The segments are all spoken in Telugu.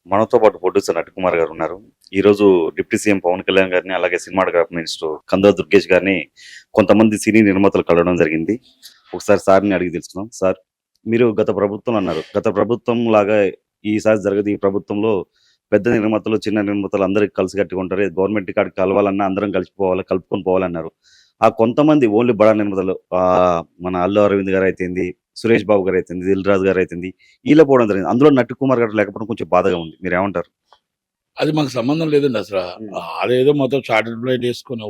మనతో పాటు ప్రొడ్యూసర్ నటకుమార్ గారు ఉన్నారు. ఈరోజు డిప్యూటీ సీఎం పవన్ కళ్యాణ్ గారిని, అలాగే సినిమాటోగ్రఫీ మినిస్టర్ కందుల దుర్గేష్ గారిని కొంతమంది సినీ నిర్మాతలు కలవడం జరిగింది. ఒకసారి సార్‌ని అడిగి తెలుసుకుందాం. సార్, మీరు గత ప్రభుత్వంలో అన్నారు. గత ప్రభుత్వం లాగా ఈసారి జరగదు. ఈ ప్రభుత్వంలో పెద్ద నిర్మాతలు, చిన్న నిర్మాతలు అందరూ కలిసికట్టుగా ఉంటారు. గవర్నమెంట్ కాడికి కలవాలన్నా అందరం కలిసిపోవాలి, కలుపుకొని పోవాలన్నారు. ఆ కొంతమంది ఓన్లీ బడా నిర్మాతలు మన అల్లు అరవింద్ గారైతేంది, సురేష్ బాబు గారైతేంది, దిల్ రాజు గారైతేంది ఈళ్ళ పోవడం జరిగింది. అందులో నట్టికుమార్ గారు లేకపోవడం కొంచెం బాధగా ఉంది. మీరేమంటారు? అది మాకు సంబంధం లేదండి అసల. హ్మ్. అదేదో మొత్తం చార్టర్డ్ ఫ్లైట్ ఏసుకొని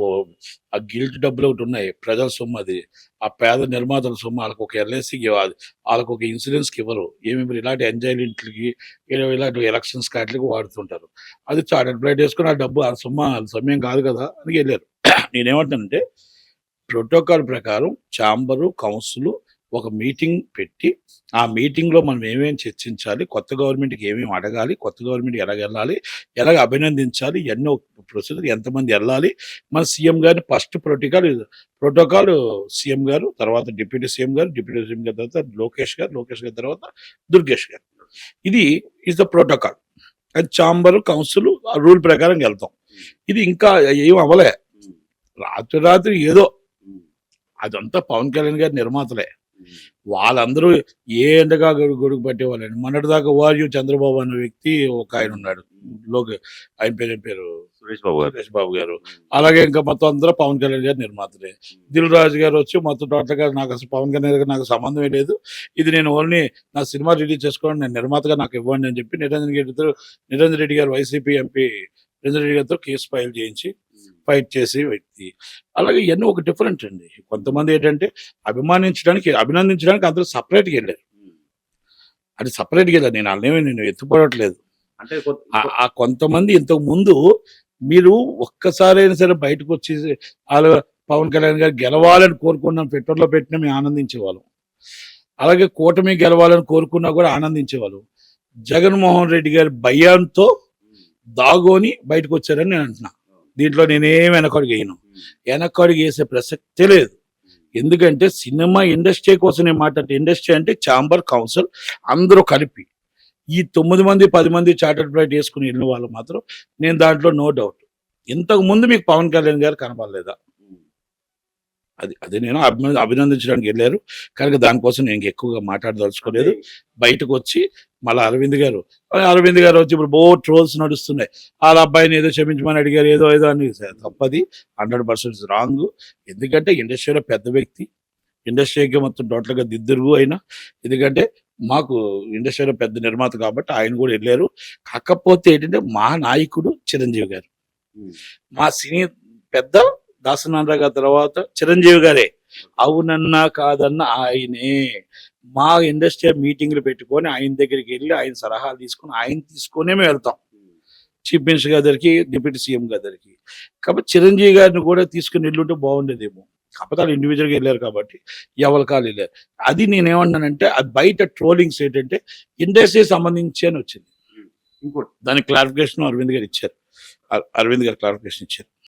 ఆ గిల్ట్ డబ్బులు ఒకటున్నాయి. ప్రజల సొమ్ము అది. ఆ పేద నిర్మాతల సొమ్ము ఆళ్ళకొక ఎల్ఐసీకి ఇవ్వాలి. ఆళ్ళకొక ఇన్సూరెన్స్‌కి ఇవ్వరు. ఏమి ఇలాంటి ఎంజాయ్‌మెంట్‌లకి ఇలాంటి ఎలక్షన్స్‌కి ఆటిలకి వాడుతుంటారు. అది చార్టర్డ్ ఫ్లైట్ ఏసుకొని ఆ డబ్బు ఆళ్ళ సొమ్మేం కాదు కదా! అని ఎళ్లారు. నేనేమంటానంటే ప్రోటోకాల్ ప్రకారం ఛాంబరు, కౌన్సిలు ఒక మీటింగ్ పెట్టి, ఆ మీటింగ్‌లో మనం ఏమేమి చర్చించాలి, కొత్త గవర్నమెంట్‌కి ఏమేమి అడగాలి, కొత్త గవర్నమెంట్ ఎలాగెళ్ళాలి, ఎలాగ అభినందించాలి, ఇయన్నీ ఒక ప్రొసీజర్, ఎంతమంది ఎళ్ళాలి, మన సీఎం గారిని ఫస్ట్ ప్రోటోకాల్ సీఎం గారు, తర్వాత డిప్యూటీ సీఎం గారు, డిప్యూటీ సీఎం గారి తర్వాత లోకేష్ గారు, లోకేష్ గారి తర్వాత దుర్గేష్ గారు. ఇది ఈస్ ద ప్రోటోకాల్. అది ఛాంబరు, కౌన్సిలు ఆ రూల్ ప్రకారం ఎళ్తాం. ఇది ఇంకా ఏం అవ్వలే. రాత్రి ఏదో అదంతా పవన్ కళ్యాణ్ గారి నిర్మాతలే. వాళ్ళందరూ ఏ ఎండగా గొడుగు పట్టేవాళ్ళండి. మొన్నటిదాకా వారియు చంద్రబాబు అనే వ్యక్తి ఒక ఆయన ఉన్నాడు. ఆయన పేరు సురేష్ బాబు గారు. సురేష్ బాబు గారు. అలాగే ఇంకా మొత్తం అందరూ పవన్ కళ్యాణ్ గారి నిర్మాతలే. దిల్ రాజు గారు వచ్చి మొత్తం టోటల్‌గా నాకు అసలు పవన్ కళ్యాణ్ గారికి నాకు సంబంధమే లేదు. ఇది నేను ఓన్లీ నా సినిమా రిలీజ్ చేసుకోవడం, నేను నిర్మాతగా నాకు ఇవ్వండి అని చెప్పి నిరంజన్ రెడ్డి గారు వైసీపీ ఎంపీ నిరంజన్ రెడ్డి గారితో కేసు ఫైల్ చేయించి ఫైట్ చేసే వ్యక్తి. అలాగే ఇయన్నీ ఒక డిఫరెంట్ అండి. కొంతమంది ఏంటంటే అభినందించడానికి అందరూ సెపరేట్‌గా ఎళ్లారు. అది సెపరేట్‌గా ఎళ్లారు. నేను ఎత్తుపడట్లేదు. అంటే ఆ కొంతమంది ఇంతకు ముందు మీరు ఒక్కసారైనా సరే బయటకొచ్చి ఆళ్ళు పవన్ కళ్యాణ్ గారు గెలవాలని కోరుకున్నాం ట్విట్టర్‌లో పెట్టినా మేము ఆనందించేవాళ్ళం. అలాగే కూటమి గెలవాలని కోరుకున్నా కూడా ఆనందించేవాళ్ళం. జగన్మోహన్ రెడ్డి గారి భయంతో దాగోని బయటకొచ్చారని నేను అంటున్నా. దీంట్లో నేనేం వెనకడుగేయను. వెనకడుగేసే ప్రసక్తే లేదు. ఎందుకంటే సినిమా ఇండస్ట్రీ కోసం నేను మాట్లాడితే, ఇండస్ట్రీ అంటే ఛాంబర్, కౌన్సిల్ అందరూ కలిపి ఈ 9 మంది 10 మంది చార్టర్డ్ ఫ్లైట్ వేసుకుని వెళ్ళిన వాళ్ళు మాత్రం నేను దాంట్లో నో డౌట్. ఇంతకు ముందు మీకు పవన్ కళ్యాణ్ గారు కనపడలేదా? అది నేను అభినందించడానికి వెళ్ళారు. కనుక దానికోసం నేను ఎక్కువగా మాట్లాడదలుచుకోలేదు. బయటకు వచ్చి మళ్ళీ అరవింద్ గారు వచ్చి ఇప్పుడు ట్రోల్స్ నడుస్తున్నాయి. వాళ్ళ అబ్బాయిని ఏదో క్షమించమని అడిగారు, ఏదో అని. తప్పది. 100% రాంగ్. ఎందుకంటే ఇండస్ట్రీలో పెద్ద వ్యక్తి, ఇండస్ట్రీకి మొత్తం టోటల్గా దిద్దురుగు అయినా. ఎందుకంటే మాకు ఇండస్ట్రీలో పెద్ద నిర్మాత కాబట్టి ఆయన కూడా వెళ్ళారు. కాకపోతే ఏంటంటే మా నాయకుడు చిరంజీవి గారు, మా సినీ పెద్ద దాసనారాయణ గారి తర్వాత చిరంజీవి గారే. అవునన్నా కాదన్నా ఆయనే. మా ఇండస్ట్రీ మీటింగ్లు పెట్టుకొని ఆయన దగ్గరికి వెళ్ళి ఆయన సలహాలు తీసుకొని తీసుకొనే మేము వెళ్తాం. చీఫ్ మినిస్టర్ గారి దగ్గరికి, డిప్యూటీ సీఎం గారి దగ్గరికి. కాబట్టి చిరంజీవి గారిని కూడా తీసుకుని వెళ్ళుంటే బాగుండేదేమో. కాకపోతే వాళ్ళు ఇండివిజువల్గా వెళ్ళారు కాబట్టి ఎవరికాలు వెళ్ళారు. అది నేనేమన్నానంటే, అది బయట ట్రోలింగ్స్ ఏంటంటే ఇండస్ట్రీ సంబంధించి అని వచ్చింది. ఇంకోటి దానికి క్లారిఫికేషన్ అరవింద్ గారు ఇచ్చారు. క్లారిఫికేషన్ ఇచ్చారు.